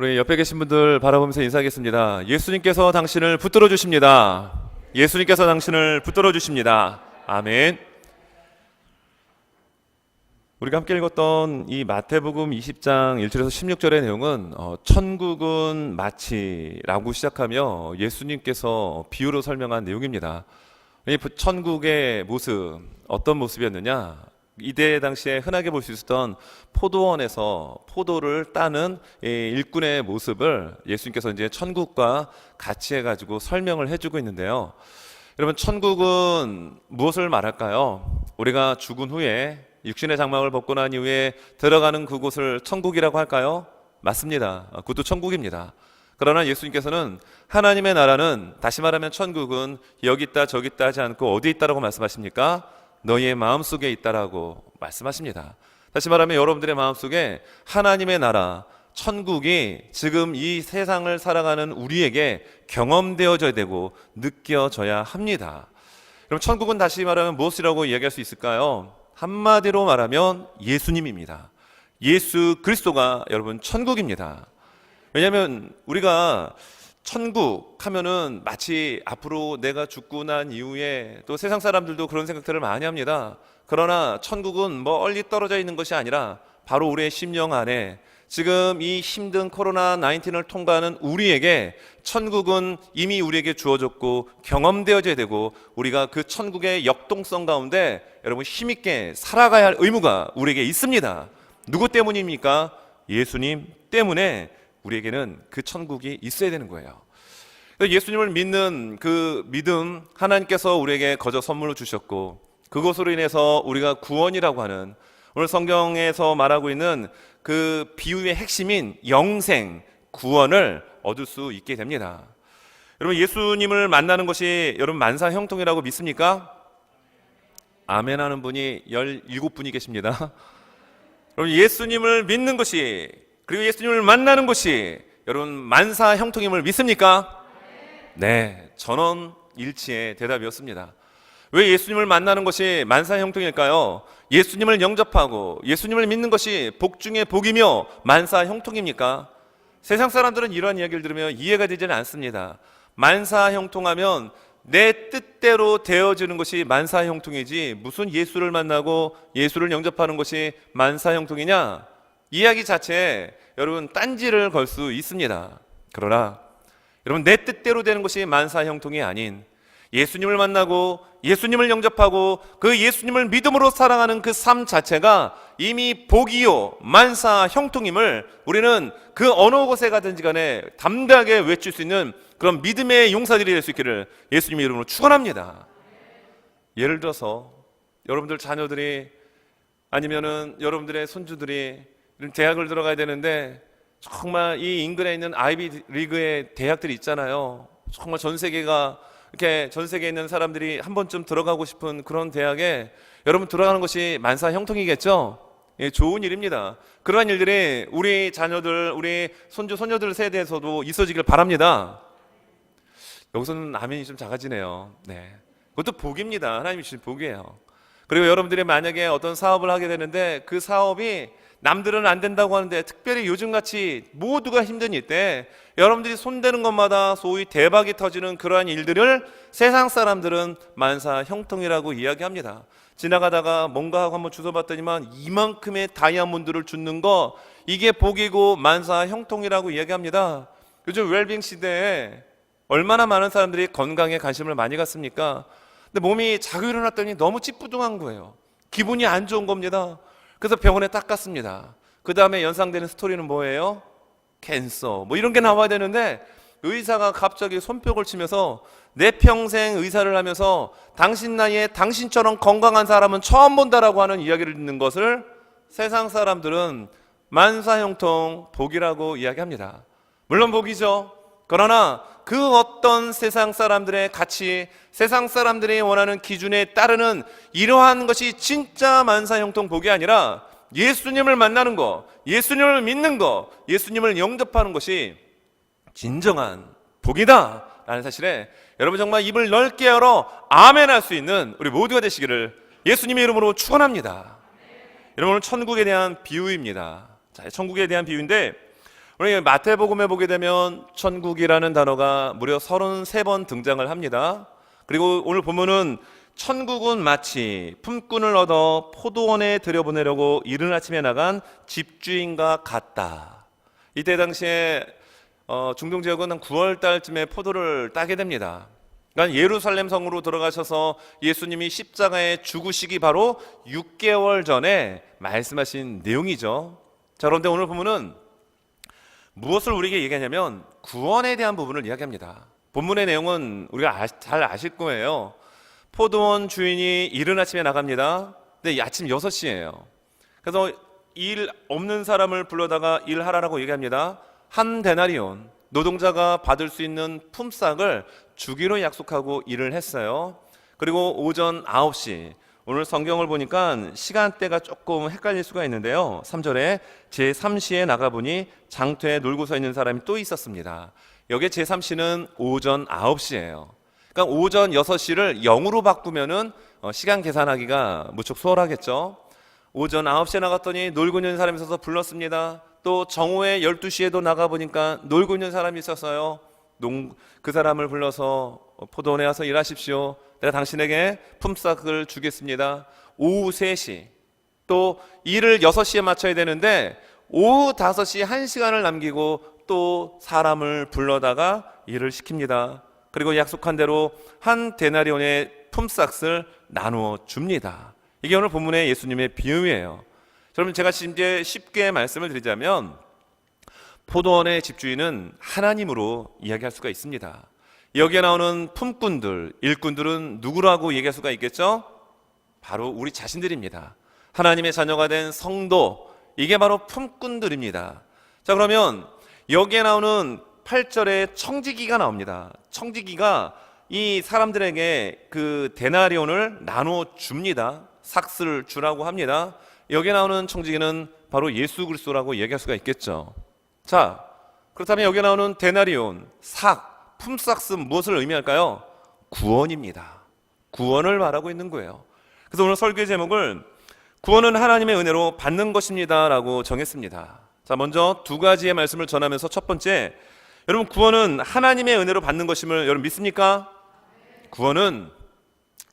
우리 옆에 계신 분들 바라보면서 인사하겠습니다. 예수님께서 당신을 붙들어 주십니다. 예수님께서 당신을 붙들어 주십니다. 아멘. 우리가 함께 읽었던 이 마태복음 20장 1절에서 16절의 내용은 천국은 마치라고 시작하며 예수님께서 비유로 설명한 내용입니다. 이 천국의 모습, 어떤 모습이었느냐? 이때 당시에 흔하게 볼 수 있었던 포도원에서 포도를 따는 일꾼의 모습을 예수님께서 이제 천국과 같이 해가지고 설명을 해주고 있는데요. 여러분, 천국은 무엇을 말할까요? 우리가 죽은 후에 육신의 장막을 벗고 난 이후에 들어가는 그곳을 천국이라고 할까요? 맞습니다. 그것도 천국입니다. 그러나 예수님께서는 하나님의 나라는, 다시 말하면 천국은 여기 있다 저기 있다 하지 않고 어디 있다라고 말씀하십니까? 너희의 마음속에 있다라고 말씀하십니다. 다시 말하면 여러분들의 마음속에 하나님의 나라, 천국이 지금 이 세상을 살아가는 우리에게 경험되어져야 되고 느껴져야 합니다. 그럼 천국은 다시 말하면 무엇이라고 이야기할 수 있을까요? 한마디로 말하면 예수님입니다. 예수 그리스도가 여러분 천국입니다. 왜냐하면 우리가 천국 하면은 마치 앞으로 내가 죽고 난 이후에, 또 세상 사람들도 그런 생각들을 많이 합니다. 그러나 천국은 멀리 떨어져 있는 것이 아니라 바로 우리의 심령 안에, 지금 이 힘든 코로나 19을 통과하는 우리에게 천국은 이미 우리에게 주어졌고 경험되어져야 되고, 우리가 그 천국의 역동성 가운데 여러분 힘있게 살아가야 할 의무가 우리에게 있습니다. 누구 때문입니까? 예수님 때문에 우리에게는 그 천국이 있어야 되는 거예요. 예수님을 믿는 그 믿음, 하나님께서 우리에게 거저 선물로 주셨고, 그것으로 인해서 우리가 구원이라고 하는, 오늘 성경에서 말하고 있는 그 비유의 핵심인 영생, 구원을 얻을 수 있게 됩니다. 여러분, 예수님을 만나는 것이 여러분 만사형통이라고 믿습니까? 아멘 하는 분이 17분이 계십니다. 여러분, 예수님을 믿는 것이, 그리고 예수님을 만나는 것이 여러분 만사형통임을 믿습니까? 네, 전원일치의 대답이었습니다. 왜 예수님을 만나는 것이 만사형통일까요? 예수님을 영접하고 예수님을 믿는 것이 복 중에 복이며 만사형통입니까? 세상 사람들은 이러한 이야기를 들으면 이해가 되지는 않습니다. 만사형통하면 내 뜻대로 되어지는 것이 만사형통이지, 무슨 예수를 만나고 예수를 영접하는 것이 만사형통이냐? 이야기 자체에 여러분 딴지를 걸 수 있습니다. 그러나 여러분, 내 뜻대로 되는 것이 만사형통이 아닌 예수님을 만나고 예수님을 영접하고 그 예수님을 믿음으로 살아가는 그 삶 자체가 이미 복이요 만사형통임을 우리는 그 어느 곳에 가든지 간에 담대하게 외칠 수 있는 그런 믿음의 용사들이 될 수 있기를 예수님의 이름으로 축원합니다. 예를 들어서 여러분들 자녀들이, 아니면은 여러분들의 손주들이 대학을 들어가야 되는데, 정말 이 인근에 있는 아이비 리그의 대학들이 있잖아요. 정말 전 세계가, 이렇게 전 세계에 있는 사람들이 한 번쯤 들어가고 싶은 그런 대학에 여러분 들어가는 것이 만사형통이겠죠? 예, 좋은 일입니다. 그러한 일들이 우리 자녀들, 우리 손주, 손녀들 세대에서도 있어지길 바랍니다. 여기서는 아멘이 좀 작아지네요. 네, 그것도 복입니다. 하나님이 주신 복이에요. 그리고 여러분들이 만약에 어떤 사업을 하게 되는데 그 사업이 남들은 안 된다고 하는데, 특별히 요즘같이 모두가 힘든 이때 여러분들이 손대는 것마다 소위 대박이 터지는 그러한 일들을 세상 사람들은 만사형통이라고 이야기합니다. 지나가다가 뭔가 하고 한번 주워봤더니만 이만큼의 다이아몬드를 줍는 거, 이게 복이고 만사형통이라고 이야기합니다. 요즘 웰빙 시대에 얼마나 많은 사람들이 건강에 관심을 많이 갖습니까? 근데 몸이 자고 일어났더니 너무 찌뿌둥한 거예요. 기분이 안 좋은 겁니다. 그래서 병원에 딱 갔습니다. 그 다음에 연상되는 스토리는 뭐예요? 캔서, 뭐 이런 게 나와야 되는데, 의사가 갑자기 손뼉을 치면서 내 평생 의사를 하면서 당신 나이에 당신처럼 건강한 사람은 처음 본다라고 하는 이야기를 듣는 것을 세상 사람들은 만사형통, 복이라고 이야기합니다. 물론 복이죠. 그러나 그 어떤 세상 사람들의 가치, 세상 사람들이 원하는 기준에 따르는 이러한 것이 진짜 만사형통 복이 아니라, 예수님을 만나는 거, 예수님을 믿는 거, 예수님을 영접하는 것이 진정한 복이다 라는 사실에 여러분 정말 입을 넓게 열어 아멘 할 수 있는 우리 모두가 되시기를 예수님의 이름으로 축원합니다. 여러분, 오늘 천국에 대한 비유입니다. 자, 천국에 대한 비유인데, 우리 마태복음에 보게 되면 천국이라는 단어가 무려 33번 등장을 합니다. 그리고 오늘 보면은 천국은 마치 품꾼을 얻어 포도원에 들여보내려고 이른 아침에 나간 집주인과 같다. 이때 당시에 중동 지역은 한 9월 달쯤에 포도를 따게 됩니다. 그러니까 예루살렘 성으로 들어가셔서 예수님이 십자가에 죽으시기 바로 6개월 전에 말씀하신 내용이죠. 자, 그런데 오늘 보면은 무엇을 우리에게 얘기하냐면 구원에 대한 부분을 이야기합니다. 본문의 내용은 우리가 잘 아실 거예요. 포도원 주인이 이른 아침에 나갑니다. 근데 아침 6시예요. 그래서 일 없는 사람을 불러다가 일하라고 얘기합니다. 한 데나리온, 노동자가 받을 수 있는 품삯을 주기로 약속하고 일을 했어요. 그리고 오전 9시, 오늘 성경을 보니까 시간대가 조금 헷갈릴 수가 있는데요. 3절에 제3시에 나가보니 장터에 놀고 서 있는 사람이 또 있었습니다. 여기에 제3시는 오전 9시예요. 그러니까 오전 6시를 0으로 바꾸면은 시간 계산하기가 무척 수월하겠죠. 오전 9시에 나갔더니 놀고 있는 사람이 있어서 불렀습니다. 또 정오에 12시에도 나가보니까 놀고 있는 사람이 있었어요. 그 사람을 불러서 포도원에 와서 일하십시오. 내가 당신에게 품삯을 주겠습니다. 오후 3시, 또 일을 6시에 마쳐야 되는데 오후 5시 1시간을 남기고 또 사람을 불러다가 일을 시킵니다. 그리고 약속한 대로 한 데나리온의 품삯을 나누어 줍니다. 이게 오늘 본문의 예수님의 비유예요. 여러분, 제가 이제 쉽게 말씀을 드리자면 포도원의 집주인은 하나님으로 이야기할 수가 있습니다. 여기에 나오는 품꾼들, 일꾼들은 누구라고 얘기할 수가 있겠죠? 바로 우리 자신들입니다. 하나님의 자녀가 된 성도, 이게 바로 품꾼들입니다. 자, 그러면 여기에 나오는 8절에 청지기가 나옵니다. 청지기가 이 사람들에게 그 데나리온을 나누어 줍니다. 삭스를 주라고 합니다. 여기에 나오는 청지기는 바로 예수 그리스도라고 얘기할 수가 있겠죠. 자, 그렇다면 여기에 나오는 데나리온, 품삯은 무엇을 의미할까요? 구원입니다. 구원을 말하고 있는 거예요. 그래서 오늘 설교의 제목을 구원은 하나님의 은혜로 받는 것입니다 라고 정했습니다. 자, 먼저 두 가지의 말씀을 전하면서 첫 번째, 여러분, 구원은 하나님의 은혜로 받는 것임을 여러분 믿습니까? 구원은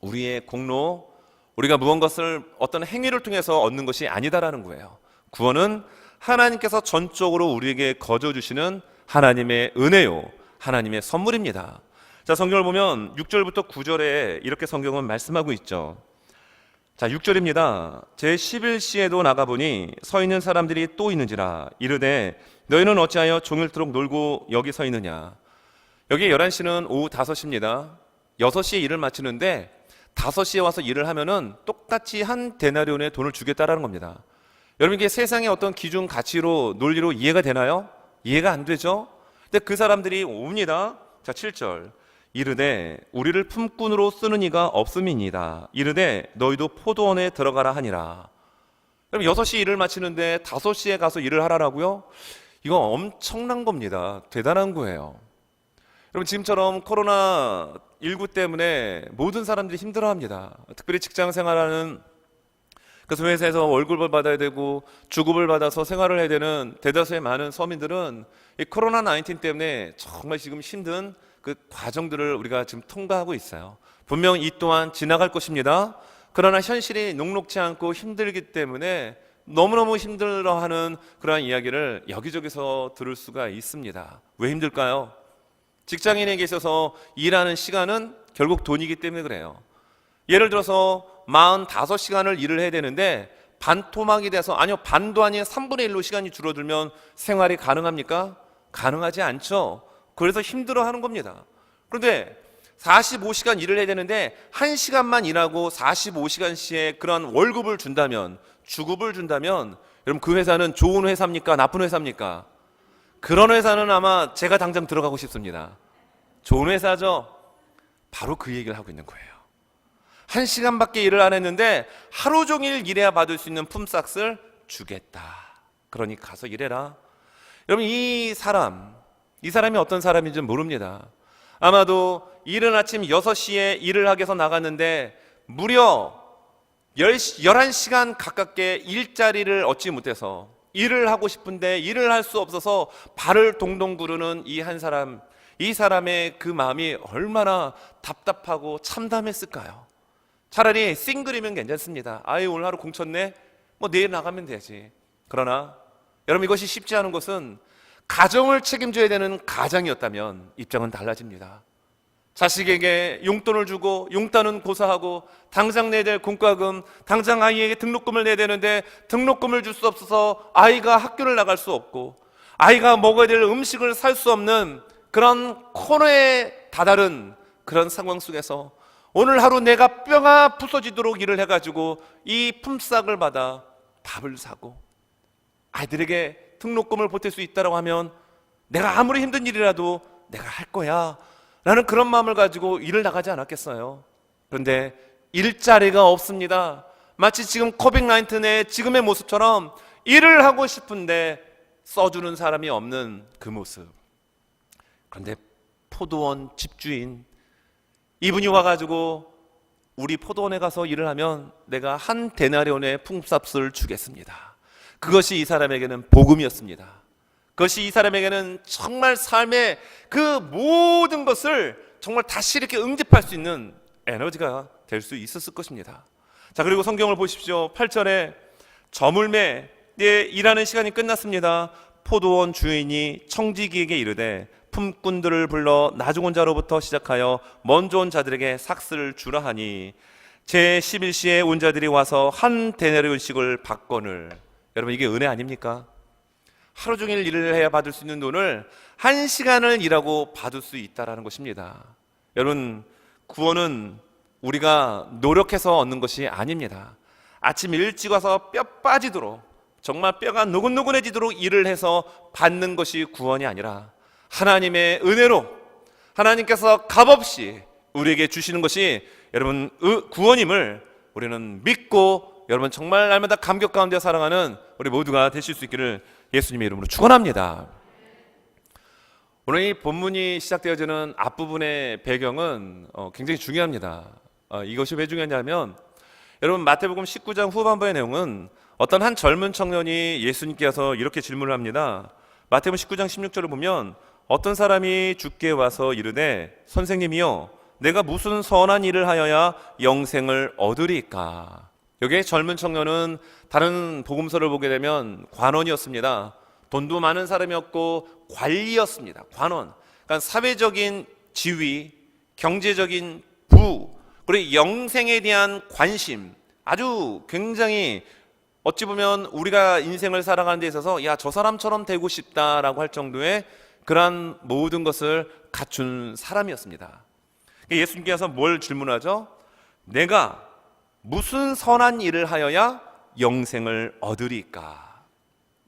우리의 공로, 우리가 무언가를 어떤 행위를 통해서 얻는 것이 아니다라는 거예요. 구원은 하나님께서 전적으로 우리에게 거저 주시는 하나님의 은혜요, 하나님의 선물입니다. 자, 성경을 보면 6절부터 9절에 이렇게 성경은 말씀하고 있죠. 자, 6절입니다. 제11시에도 나가보니 서 있는 사람들이 또 있는지라 이르되 너희는 어찌하여 종일토록 놀고 여기 서 있느냐. 여기 11시는 오후 5시입니다. 6시에 일을 마치는데 5시에 와서 일을 하면은 똑같이 한 데나리온의 돈을 주겠다라는 겁니다. 여러분, 이게 세상의 어떤 기준 가치로 논리로 이해가 되나요? 이해가 안 되죠? 근데 그 사람들이 옵니다. 자, 7절. 이르되 우리를 품꾼으로 쓰는 이가 없음이니이다. 이르되 너희도 포도원에 들어가라 하니라. 그럼 6시 일을 마치는데 5시에 가서 일을 하라라고요? 이거 엄청난 겁니다. 대단한 거예요. 여러분, 지금처럼 코로나19 때문에 모든 사람들이 힘들어합니다. 특별히 직장 생활하는, 그래서 회사에서 월급을 받아야 되고 주급을 받아서 생활을 해야 되는 대다수의 많은 서민들은 이 코로나19 때문에 정말 지금 힘든 그 과정들을 우리가 지금 통과하고 있어요. 분명 이 또한 지나갈 것입니다. 그러나 현실이 녹록지 않고 힘들기 때문에 너무너무 힘들어하는 그러한 이야기를 여기저기서 들을 수가 있습니다. 왜 힘들까요? 직장인에게 있어서 일하는 시간은 결국 돈이기 때문에 그래요. 예를 들어서 45시간을 일을 해야 되는데 반토막이 돼서, 아니요, 반도 아닌 3분의 1로 시간이 줄어들면 생활이 가능합니까? 가능하지 않죠. 그래서 힘들어하는 겁니다. 그런데 45시간 일을 해야 되는데 1시간만 일하고 45시간씩의 그런 월급을 준다면, 주급을 준다면, 여러분, 그 회사는 좋은 회사입니까? 나쁜 회사입니까? 그런 회사는 아마 제가 당장 들어가고 싶습니다. 좋은 회사죠? 바로 그 얘기를 하고 있는 거예요. 1시간밖에 일을 안 했는데 하루 종일 일해야 받을 수 있는 품삯을 주겠다. 그러니 가서 일해라. 여러분, 이 사람이 어떤 사람인지 모릅니다. 아마도 이른 아침 6시에 일을 하기 위해서 나갔는데 무려 11시간 가깝게 일자리를 얻지 못해서 일을 하고 싶은데 일을 할 수 없어서 발을 동동 구르는 이 한 사람, 이 사람의 그 마음이 얼마나 답답하고 참담했을까요? 차라리 싱글이면 괜찮습니다. 아유, 오늘 하루 공쳤네? 뭐 내일 나가면 되지. 그러나 여러분, 이것이 쉽지 않은 것은 가정을 책임져야 되는 가장이었다면 입장은 달라집니다. 자식에게 용돈을 주고 용돈은 고사하고 당장 내야 될 공과금, 당장 아이에게 등록금을 내야 되는데 등록금을 줄 수 없어서 아이가 학교를 나갈 수 없고 아이가 먹어야 될 음식을 살 수 없는 그런 코너에 다다른 그런 상황 속에서 오늘 하루 내가 뼈가 부서지도록 일을 해가지고 이 품삯을 받아 밥을 사고 아이들에게 등록금을 보탤 수 있다고 하면 내가 아무리 힘든 일이라도 내가 할 거야 라는 그런 마음을 가지고 일을 나가지 않았겠어요? 그런데 일자리가 없습니다. 마치 지금 코빅-19의 지금의 모습처럼 일을 하고 싶은데 써주는 사람이 없는 그 모습. 그런데 포도원 집주인, 이분이 와가지고 우리 포도원에 가서 일을 하면 내가 한 데나리온의 품삯을 주겠습니다. 그것이 이 사람에게는 복음이었습니다. 그것이 이 사람에게는 정말 삶의 그 모든 것을 정말 다시 이렇게 응집할 수 있는 에너지가 될 수 있었을 것입니다. 자, 그리고 성경을 보십시오. 8절에 저물매 일하는 시간이 끝났습니다. 포도원 주인이 청지기에게 이르되 품꾼들을 불러 나중 온 자로부터 시작하여 먼저 온 자들에게 삭슬을 주라 하니 제 11시에 온 자들이 와서 한 데나리온씩을 받거늘. 여러분, 이게 은혜 아닙니까? 하루 종일 일을 해야 받을 수 있는 돈을 한 시간을 일하고 받을 수 있다는 것입니다. 여러분, 구원은 우리가 노력해서 얻는 것이 아닙니다. 아침 일찍 와서 뼈 빠지도록 정말 뼈가 노곤노곤해지도록 일을 해서 받는 것이 구원이 아니라 하나님의 은혜로 하나님께서 값없이 우리에게 주시는 것이 여러분 구원임을 우리는 믿고 여러분 정말 날마다 감격 가운데 살아가는 우리 모두가 되실 수 있기를 예수님의 이름으로 축원합니다. 오늘 이 본문이 시작되어지는 앞부분의 배경은 굉장히 중요합니다. 이것이 왜 중요하냐면 여러분 마태복음 19장 후반부의 내용은 어떤 한 젊은 청년이 예수님께서 이렇게 질문을 합니다. 마태복음 19장 16절을 보면 어떤 사람이 주께 와서 이르되 선생님이여 내가 무슨 선한 일을 하여야 영생을 얻으리까. 여기에 젊은 청년은 다른 복음서를 보게 되면 관원이었습니다. 돈도 많은 사람이었고 관리였습니다. 관원. 그러니까 사회적인 지위, 경제적인 부, 그리고 영생에 대한 관심, 아주 굉장히 어찌 보면 우리가 인생을 살아가는 데 있어서 야, 저 사람처럼 되고 싶다라고 할 정도의 그러한 모든 것을 갖춘 사람이었습니다. 예수님께서 뭘 질문하죠? 내가 무슨 선한 일을 하여야 영생을 얻으리까?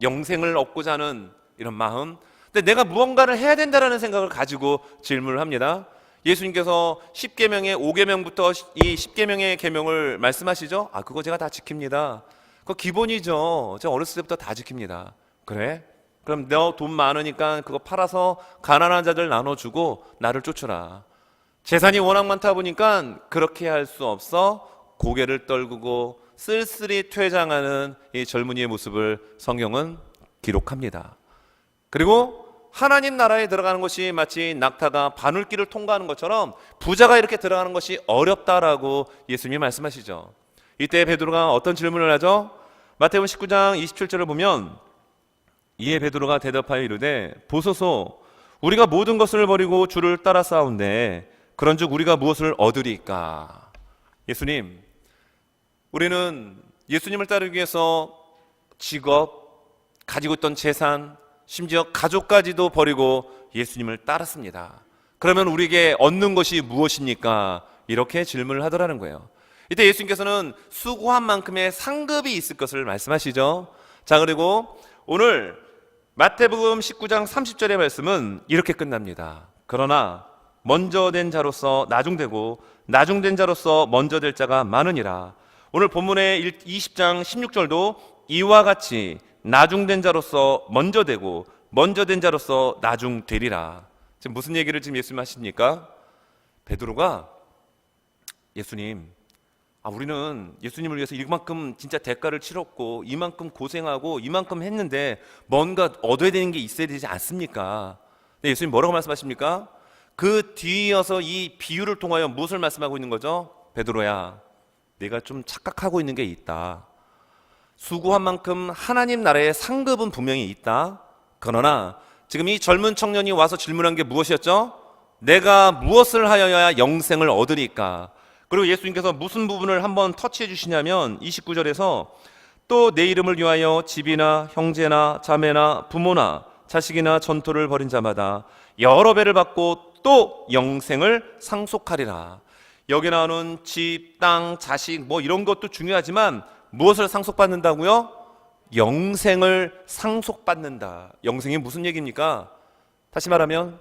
영생을 얻고자 하는 이런 마음. 근데 내가 무언가를 해야 된다라는 생각을 가지고 질문을 합니다. 예수님께서 10계명의 5계명부터 이 10계명의 계명을 말씀하시죠? 그거 제가 다 지킵니다. 그거 기본이죠. 제가 어렸을 때부터 다 지킵니다. 그래? 그럼 너 돈 많으니까 그거 팔아서 가난한 자들 나눠주고 나를 쫓으라. 재산이 워낙 많다 보니까 그렇게 할 수 없어 고개를 떨구고 쓸쓸히 퇴장하는 이 젊은이의 모습을 성경은 기록합니다. 그리고 하나님 나라에 들어가는 것이 마치 낙타가 바늘길을 통과하는 것처럼 부자가 이렇게 들어가는 것이 어렵다라고 예수님이 말씀하시죠. 이때 베드로가 어떤 질문을 하죠? 마태복음 19장 27절을 보면 이에 베드로가 대답하여 이르되 보소서 우리가 모든 것을 버리고 주를 따라 싸운데 그런즉 우리가 무엇을 얻으리까? 예수님, 우리는 예수님을 따르기 위해서 직업, 가지고 있던 재산, 심지어 가족까지도 버리고 예수님을 따랐습니다. 그러면 우리에게 얻는 것이 무엇입니까? 이렇게 질문을 하더라는 거예요. 이때 예수님께서는 수고한 만큼의 상급이 있을 것을 말씀하시죠. 자, 그리고 오늘 마태복음 19장 30절의 말씀은 이렇게 끝납니다. 그러나 먼저 된 자로서 나중되고 나중된 자로서 먼저 될 자가 많으니라. 오늘 본문의 20장 16절도 이와 같이 나중된 자로서 먼저 되고 먼저 된 자로서 나중되리라. 지금 무슨 얘기를 지금 예수님 하십니까? 베드로가 예수님, 우리는 예수님을 위해서 이만큼 진짜 대가를 치렀고 이만큼 고생하고 이만큼 했는데 뭔가 얻어야 되는 게 있어야 되지 않습니까? 근데 예수님 뭐라고 말씀하십니까? 그 뒤이어서 이 비유를 통하여 무엇을 말씀하고 있는 거죠? 베드로야, 내가 좀 착각하고 있는 게 있다. 수고한 만큼 하나님 나라의 상급은 분명히 있다. 그러나 지금 이 젊은 청년이 와서 질문한 게 무엇이었죠? 내가 무엇을 하여야 영생을 얻으리까? 그리고 예수님께서 무슨 부분을 한번 터치해 주시냐면 29절에서 또 내 이름을 위하여 집이나 형제나 자매나 부모나 자식이나 전토를 벌인 자마다 여러 배를 받고 또 영생을 상속하리라. 여기 나오는 집, 땅, 자식 뭐 이런 것도 중요하지만 무엇을 상속받는다고요? 영생을 상속받는다. 영생이 무슨 얘기입니까? 다시 말하면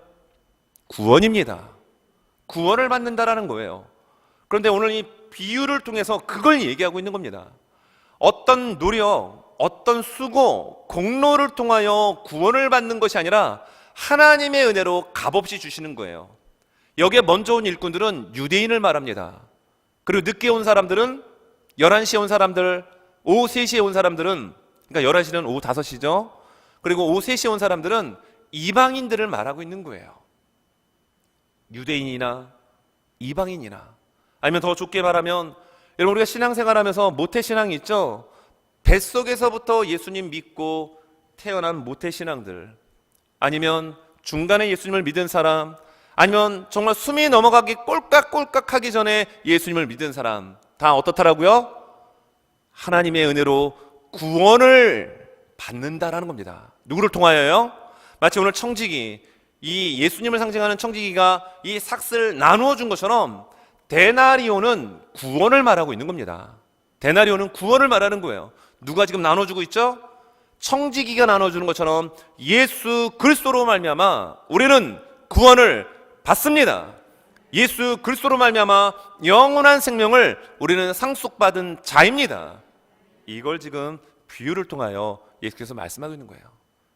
구원입니다. 구원을 받는다라는 거예요. 그런데 오늘 이 비유를 통해서 그걸 얘기하고 있는 겁니다. 어떤 노력, 어떤 수고, 공로를 통하여 구원을 받는 것이 아니라 하나님의 은혜로 값없이 주시는 거예요. 여기에 먼저 온 일꾼들은 유대인을 말합니다. 그리고 늦게 온 사람들은 11시에 온 사람들, 오후 3시에 온 사람들은, 그러니까 11시는 오후 5시죠. 그리고 오후 3시에 온 사람들은 이방인들을 말하고 있는 거예요. 유대인이나 이방인이나, 아니면 더 좁게 말하면 여러분 우리가 신앙생활하면서 모태신앙이 있죠. 뱃속에서부터 예수님 믿고 태어난 모태신앙들, 아니면 중간에 예수님을 믿은 사람, 아니면 정말 숨이 넘어가기 꼴깍꼴깍하기 전에 예수님을 믿은 사람, 다 어떻다라고요? 하나님의 은혜로 구원을 받는다라는 겁니다. 누구를 통하여요? 마치 오늘 청지기, 이 예수님을 상징하는 청지기가 이 삭스를 나누어 준 것처럼 데나리오는 구원을 말하고 있는 겁니다. 데나리오는 구원을 말하는 거예요. 누가 지금 나눠주고 있죠? 청지기가 나눠주는 것처럼 예수 그리스도로 말미암아 우리는 구원을 받습니다. 예수 그리스도로 말미암아 영원한 생명을 우리는 상속받은 자입니다. 이걸 지금 비유를 통하여 예수께서 말씀하고 있는 거예요.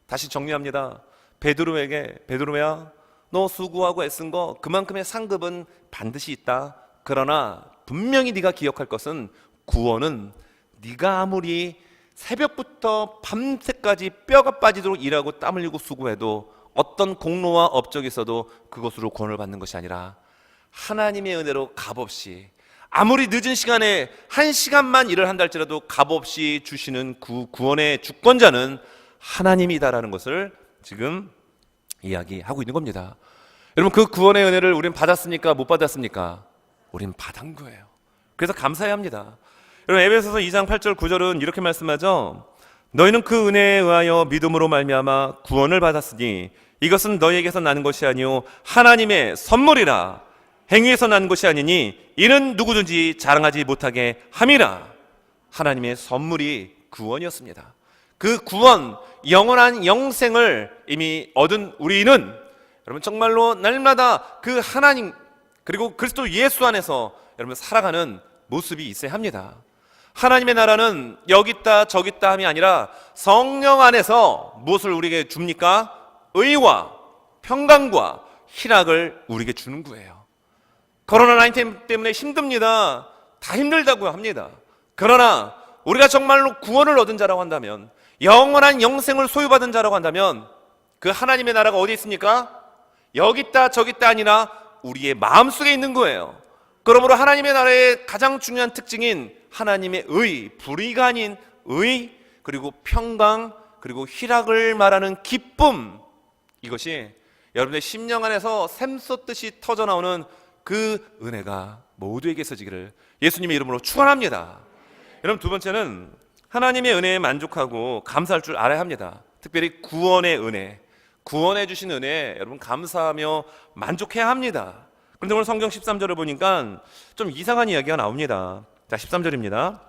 다시 정리합니다. 베드로에게, 베드로야, 너 수고하고 애쓴 거 그만큼의 상급은 반드시 있다. 그러나 분명히 네가 기억할 것은 구원은 네가 아무리 새벽부터 밤새까지 뼈가 빠지도록 일하고 땀 흘리고 수고해도 어떤 공로와 업적이 있어도 그것으로 구원을 받는 것이 아니라 하나님의 은혜로 값없이, 아무리 늦은 시간에 1시간만 일을 한다 할지라도 값없이 주시는 구원의 주권자는 하나님이다라는 것을 지금 이야기하고 있는 겁니다. 여러분, 그 구원의 은혜를 우리는 받았습니까? 못 받았습니까? 우린 받은 거예요. 그래서 감사해야 합니다. 여러분, 에베소서 2장 8절 9절은 이렇게 말씀하죠. 너희는 그 은혜에 의하여 믿음으로 말미암아 구원을 받았으니 이것은 너희에게서 나는 것이 아니요 하나님의 선물이라. 행위에서 난 것이 아니니 이는 누구든지 자랑하지 못하게 함이라. 하나님의 선물이 구원이었습니다. 그 구원, 영원한 영생을 이미 얻은 우리는 여러분 정말로 날마다 그 하나님 그리고 그리스도 예수 안에서 여러분 살아가는 모습이 있어야 합니다. 하나님의 나라는 여기 있다 저기 있다 함이 아니라 성령 안에서 무엇을 우리에게 줍니까? 의와 평강과 희락을 우리에게 주는 거예요. 코로나19 때문에 힘듭니다. 다 힘들다고 합니다. 그러나 우리가 정말로 구원을 얻은 자라고 한다면, 영원한 영생을 소유받은 자라고 한다면 그 하나님의 나라가 어디 있습니까? 여기 있다 저기 있다 아니라 우리의 마음속에 있는 거예요. 그러므로 하나님의 나라의 가장 중요한 특징인 하나님의 의, 불의가 아닌 의, 그리고 평강, 그리고 희락을 말하는 기쁨, 이것이 여러분의 심령 안에서 샘솟듯이 터져나오는 그 은혜가 모두에게 있어지기를 예수님의 이름으로 축원합니다. 여러분, 두 번째는 하나님의 은혜에 만족하고 감사할 줄 알아야 합니다. 특별히 구원의 은혜, 구원해 주신 은혜에 여러분 감사하며 만족해야 합니다. 그런데 오늘 성경 13절을 보니까 좀 이상한 이야기가 나옵니다. 자, 13절입니다.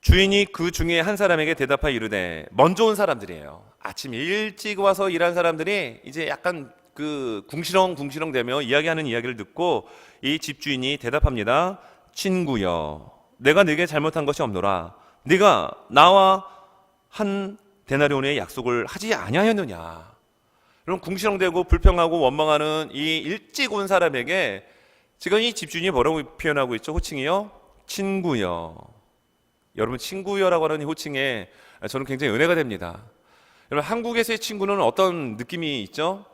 주인이 그 중에 한 사람에게 대답하여 이르되, 먼저 온 사람들이에요. 아침 일찍 와서 일한 사람들이 이제 약간 그 궁시렁궁시렁 대며 이야기하는 이야기를 듣고 이 집주인이 대답합니다. 친구여, 내가 네게 잘못한 것이 없노라. 네가 나와 한 데나리온의 약속을 하지 아니하였느냐. 여러분, 궁시렁대고 불평하고 원망하는 이 일찍 온 사람에게 지금 이 집주인이 뭐라고 표현하고 있죠? 호칭이요? 친구여. 여러분, 친구여라고 하는 이 호칭에 저는 굉장히 은혜가 됩니다. 여러분, 한국에서의 친구는 어떤 느낌이 있죠?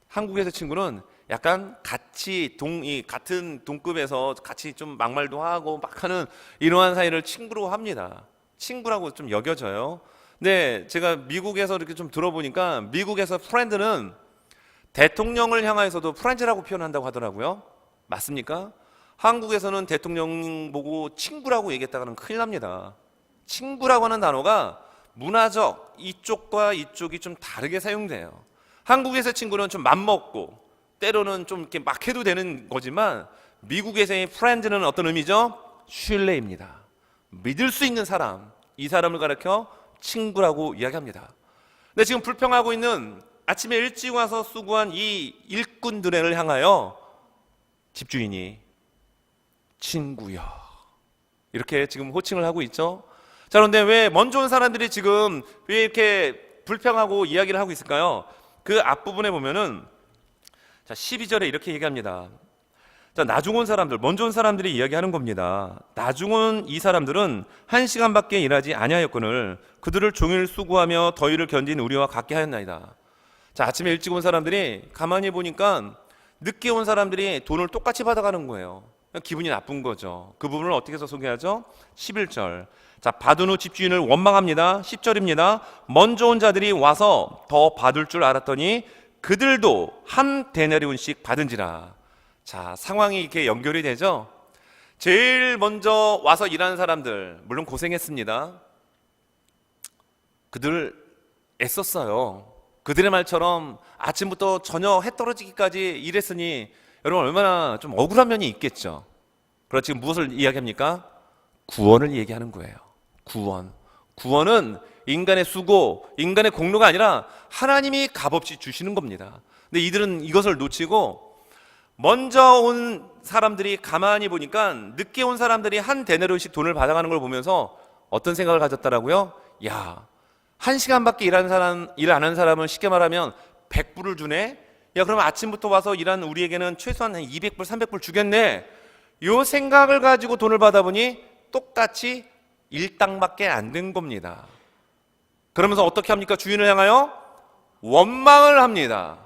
한국에서의 친구는 약간 같이 같은 동급에서 같이 좀 막말도 하고 막 하는 이러한 사이를 친구로 합니다. 친구라고 좀 여겨져요. 근데 제가 미국에서 이렇게 좀 들어보니까 미국에서 프렌드는 대통령을 향해서도 프렌즈라고 표현한다고 하더라고요. 맞습니까? 한국에서는 대통령 보고 친구라고 얘기했다가는 큰일 납니다. 친구라고 하는 단어가 문화적 이쪽과 이쪽이 좀 다르게 사용돼요. 한국에서의 친구는 좀 맘먹고 때로는 좀 이렇게 막 해도 되는 거지만 미국에서의 프렌드는 어떤 의미죠? 신뢰입니다. 믿을 수 있는 사람, 이 사람을 가리켜 친구라고 이야기합니다. 근데 지금 불평하고 있는 아침에 일찍 와서 수고한 이 일꾼들을 향하여 집주인이 친구여 이렇게 지금 호칭을 하고 있죠. 자, 그런데 왜 먼저 온 사람들이 지금 왜 이렇게 불평하고 이야기를 하고 있을까요? 그 앞부분에 보면은 자, 12절에 이렇게 얘기합니다. 자, 나중 온 사람들, 먼저 온 사람들이 이야기하는 겁니다. 나중 온 이 사람들은 1시간밖에 일하지 아니하였거늘 그들을 종일 수고하며 더위를 견딘 우리와 같게 하였나이다. 자, 아침에 일찍 온 사람들이 가만히 보니까 늦게 온 사람들이 돈을 똑같이 받아가는 거예요. 기분이 나쁜 거죠. 그 부분을 어떻게 해서 소개하죠? 11절. 자, 받은 후 집주인을 원망합니다. 10절입니다. 먼저 온 자들이 와서 더 받을 줄 알았더니 그들도 한 데나리온씩 받은지라. 자, 상황이 이렇게 연결이 되죠. 제일 먼저 와서 일하는 사람들 물론 고생했습니다. 그들 애썼어요. 그들의 말처럼 아침부터 저녁 해 떨어지기까지 일했으니 여러분 얼마나 좀 억울한 면이 있겠죠. 그래서 지금 무엇을 이야기합니까? 구원을 얘기하는 거예요. 구원은 인간의 수고, 인간의 공로가 아니라 하나님이 값없이 주시는 겁니다. 근데 이들은 이것을 놓치고 먼저 온 사람들이 가만히 보니까 늦게 온 사람들이 한 데나리온씩 돈을 받아가는 걸 보면서 어떤 생각을 가졌다라고요? 야, 1시간밖에 일 안 한 사람은 쉽게 말하면 100불을 주네? 야, 그러면 아침부터 와서 일한 우리에게는 최소한 200불, 300불 주겠네? 요 생각을 가지고 돈을 받아보니 똑같이 일당밖에 안 된 겁니다. 그러면서 어떻게 합니까? 주인을 향하여 원망을 합니다.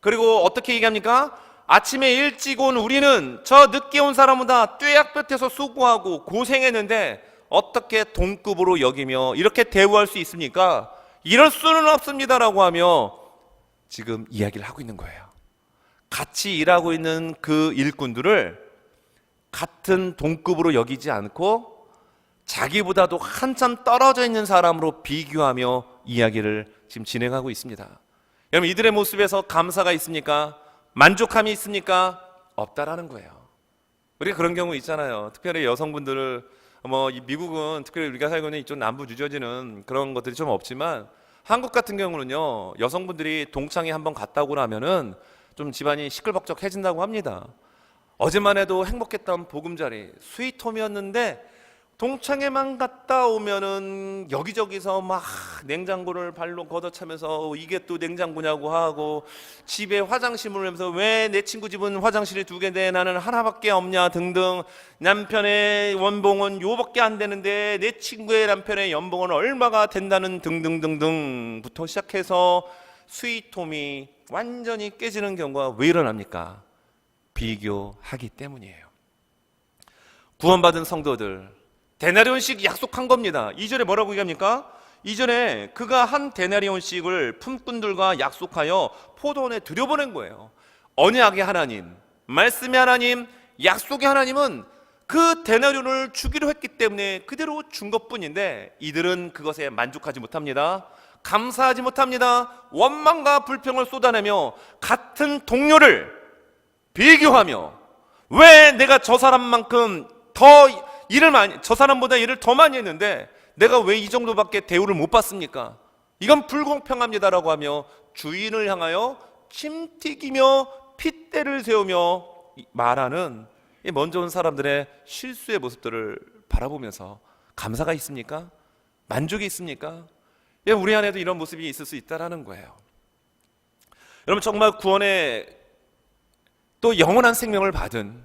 그리고 어떻게 얘기합니까? 아침에 일찍 온 우리는 저 늦게 온 사람보다 뙤약볕에서 수고하고 고생했는데 어떻게 동급으로 여기며 이렇게 대우할 수 있습니까? 이럴 수는 없습니다라고 하며 지금 이야기를 하고 있는 거예요. 같이 일하고 있는 그 일꾼들을 같은 동급으로 여기지 않고 자기보다도 한참 떨어져 있는 사람으로 비교하며 이야기를 지금 진행하고 있습니다. 여러분, 이들의 모습에서 감사가 있습니까? 만족함이 있습니까? 없다라는 거예요. 우리가 그런 경우 있잖아요. 특별히 여성분들을 미국은 특별히 우리가 살고 있는 이쪽 남부 뉴저지는 그런 것들이 좀 없지만 한국 같은 경우는요, 여성분들이 동창회 한번 갔다 오고 나면은 좀 집안이 시끌벅적해진다고 합니다. 어제만 해도 행복했던 보금자리 스위트홈이었는데 동창회만 갔다 오면은 여기저기서 막 냉장고를 발로 걷어차면서 이게 또 냉장고냐고 하고 집에 화장실을 하면서 왜 내 친구 집은 화장실이 2개인데 나는 하나밖에 없냐 등등, 남편의 연봉은 요밖에 안 되는데 내 친구의 남편의 연봉은 얼마가 된다는 등등등등부터 시작해서 스위트홈이 완전히 깨지는 경우가 왜 일어납니까? 비교하기 때문이에요. 구원받은 성도들 데나리온씩 약속한 겁니다. 2절에 뭐라고 얘기합니까? 2절에 그가 한 데나리온씩을 품꾼들과 약속하여 포도원에 들여보낸 거예요. 언약의 하나님, 말씀의 하나님, 약속의 하나님은 그 데나리온을 주기로 했기 때문에 그대로 준 것뿐인데 이들은 그것에 만족하지 못합니다. 감사하지 못합니다. 원망과 불평을 쏟아내며 같은 동료를 비교하며 왜 내가 저 사람만큼 더 저 사람보다 일을 더 많이 했는데 내가 왜 이 정도밖에 대우를 못 받습니까? 이건 불공평합니다라고 하며 주인을 향하여 침튀기며 핏대를 세우며 말하는 먼저 온 사람들의 실수의 모습들을 바라보면서 감사가 있습니까? 만족이 있습니까? 우리 안에도 이런 모습이 있을 수 있다는 거예요. 여러분, 정말 구원에 또 영원한 생명을 받은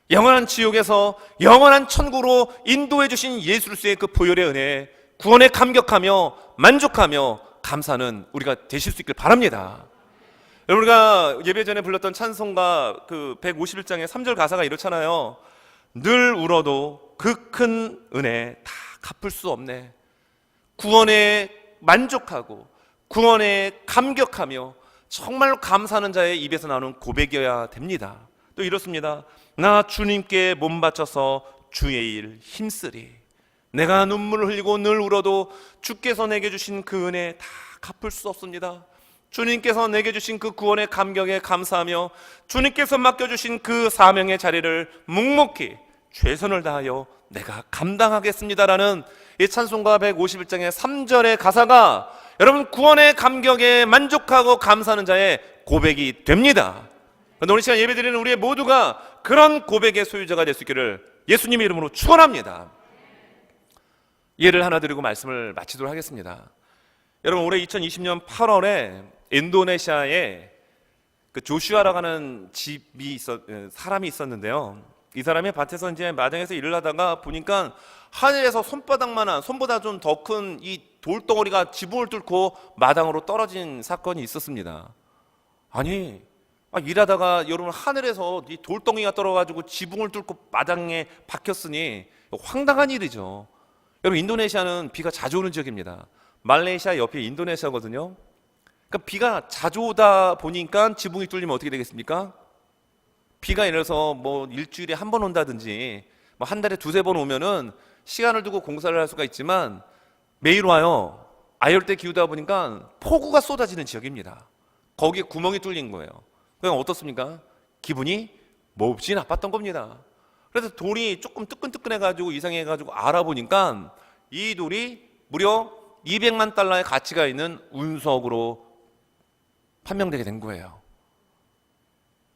영원한 지옥에서 영원한 천국으로 인도해 주신 예수 그리스도의 그 보혈의 은혜, 구원에 감격하며 만족하며 감사하는 우리가 되실 수 있길 바랍니다. 여러분, 우리가 예배 전에 불렀던 찬송가 그 151장의 3절 가사가 이렇잖아요. 늘 울어도 그 큰 은혜 다 갚을 수 없네. 구원에 만족하고 구원에 감격하며 정말로 감사하는 자의 입에서 나오는 고백이어야 됩니다. 또 이렇습니다. 나 주님께 몸 바쳐서 주의 일 힘쓰리. 내가 눈물을 흘리고 늘 울어도 주께서 내게 주신 그 은혜 다 갚을 수 없습니다. 주님께서 내게 주신 그 구원의 감격에 감사하며 주님께서 맡겨주신 그 사명의 자리를 묵묵히 최선을 다하여 내가 감당하겠습니다라는 이 찬송가 151장의 3절의 가사가 여러분 구원의 감격에 만족하고 감사하는 자의 고백이 됩니다. 오늘 시간 예배드리는 우리 모두가 그런 고백의 소유자가 될 수 있기를 예수님의 이름으로 축원합니다. 예를 하나 드리고 말씀을 마치도록 하겠습니다. 여러분, 올해 2020년 8월에 인도네시아에 그 조슈아라고 하는 사람이 있었는데요. 이 사람이 밭에서 이제 마당에서 일을 하다가 보니까 하늘에서 손바닥만한, 손보다 좀 더 큰 이 돌덩어리가 지붕을 뚫고 마당으로 떨어진 사건이 있었습니다. 아니, 일하다가 여러분 하늘에서 이 돌덩이가 떨어가지고 지붕을 뚫고 마당에 박혔으니 황당한 일이죠. 여러분, 인도네시아는 비가 자주 오는 지역입니다. 말레이시아 옆에 인도네시아거든요. 그러니까 비가 자주 오다 보니까 지붕이 뚫리면 어떻게 되겠습니까? 비가 예를 들어서 뭐 일주일에 한 번 온다든지 뭐 한 달에 두세 번 오면은 시간을 두고 공사를 할 수가 있지만 매일 와요. 아열대 기후다 보니까 폭우가 쏟아지는 지역입니다. 거기에 구멍이 뚫린 거예요. 그럼 어떻습니까? 기분이 몹시 나빴던 겁니다. 그래서 돌이 조금 뜨끈뜨끈해가지고 이상해가지고 알아보니까 이 돌이 무려 200만 달러의 가치가 있는 운석으로 판명되게 된 거예요.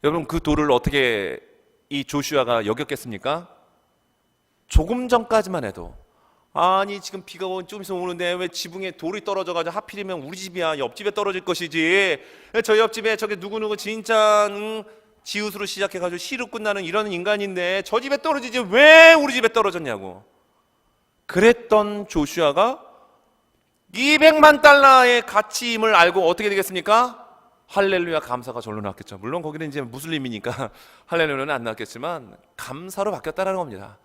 여러분, 그 돌을 어떻게 이 조슈아가 여겼겠습니까? 조금 전까지만 해도 아니 지금 비가 좀 있으면 오는데 왜 지붕에 돌이 떨어져가지고 하필이면 우리 집이야, 옆집에 떨어질 것이지, 저 옆집에 저게 누구누구 진짜 지읒으로 시작해가지고 시로 끝나는 이런 인간인데 저 집에 떨어지지 왜 우리 집에 떨어졌냐고 그랬던 조슈아가 200만 달러의 가치임을 알고 어떻게 되겠습니까? 할렐루야 감사가 절로 나왔겠죠. 물론 거기는 이제 무슬림이니까 할렐루야는 안 나왔겠지만 감사로 바뀌었다는 겁니다.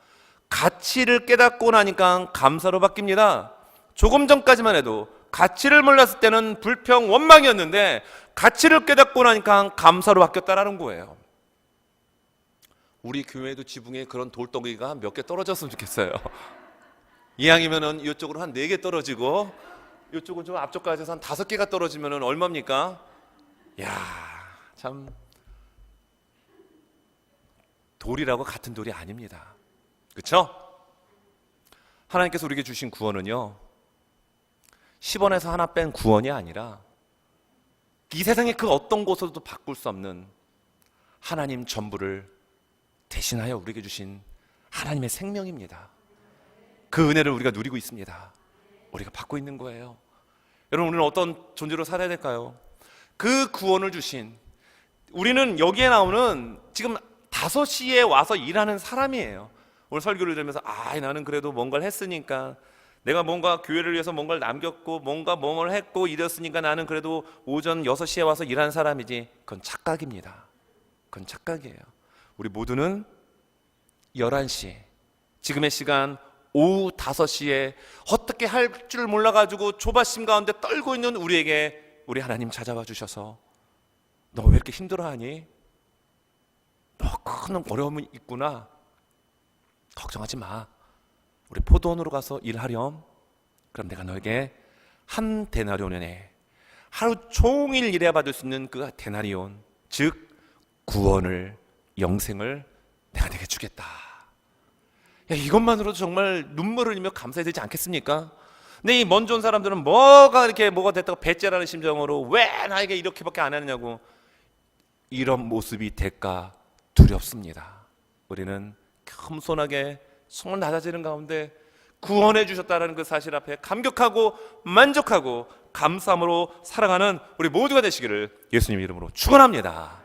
가치를 깨닫고 나니까 감사로 바뀝니다. 조금 전까지만 해도 가치를 몰랐을 때는 불평 원망이었는데 가치를 깨닫고 나니까 감사로 바뀌었다는 거예요. 우리 교회도 지붕에 그런 돌덩이가 몇 개 떨어졌으면 좋겠어요. 이왕이면은 이쪽으로 한 4개 떨어지고 이쪽은 좀 앞쪽까지 해서 한 5개가 떨어지면은 얼마입니까? 야, 참 돌이라고 같은 돌이 아닙니다. 그렇죠? 하나님께서 우리에게 주신 구원은요 10원에서 하나 뺀 구원이 아니라 이 세상의 그 어떤 곳에서도 바꿀 수 없는 하나님 전부를 대신하여 우리에게 주신 하나님의 생명입니다. 그 은혜를 우리가 누리고 있습니다. 우리가 받고 있는 거예요. 여러분, 우리는 어떤 존재로 살아야 될까요? 그 구원을 주신, 우리는 여기에 나오는 지금 5시에 와서 일하는 사람이에요. 오늘 설교를 들으면서 나는 그래도 뭔가를 했으니까, 내가 뭔가 교회를 위해서 뭔가를 남겼고 뭔가 뭐를 했고 이랬으니까 나는 그래도 오전 6시에 와서 일하는 사람이지. 그건 착각입니다. 그건 착각이에요. 우리 모두는 11시, 지금의 시간 오후 5시에 어떻게 할 줄 몰라가지고 조바심 가운데 떨고 있는 우리에게 우리 하나님 찾아와 주셔서 너 왜 이렇게 힘들어하니? 너 큰 어려움이 있구나. 걱정하지 마. 우리 포도원으로 가서 일하렴. 그럼 내가 너에게 한 데나리온에 하루 종일 일해야 받을 수 있는 그 데나리온, 즉 구원을, 영생을 내가 내게 주겠다. 야, 이것만으로도 정말 눈물을 흘리며 감사해야 되지 않겠습니까? 근데 이 먼저 온 사람들은 뭐가 됐다고 배째라는 심정으로 왜 나에게 이렇게밖에 안 하느냐고, 이런 모습이 될까 두렵습니다. 우리는 겸손하게 정말 낮아지는 가운데 구원해 주셨다는 그 사실 앞에 감격하고 만족하고 감사함으로 살아가는 우리 모두가 되시기를 예수님 이름으로 축원합니다.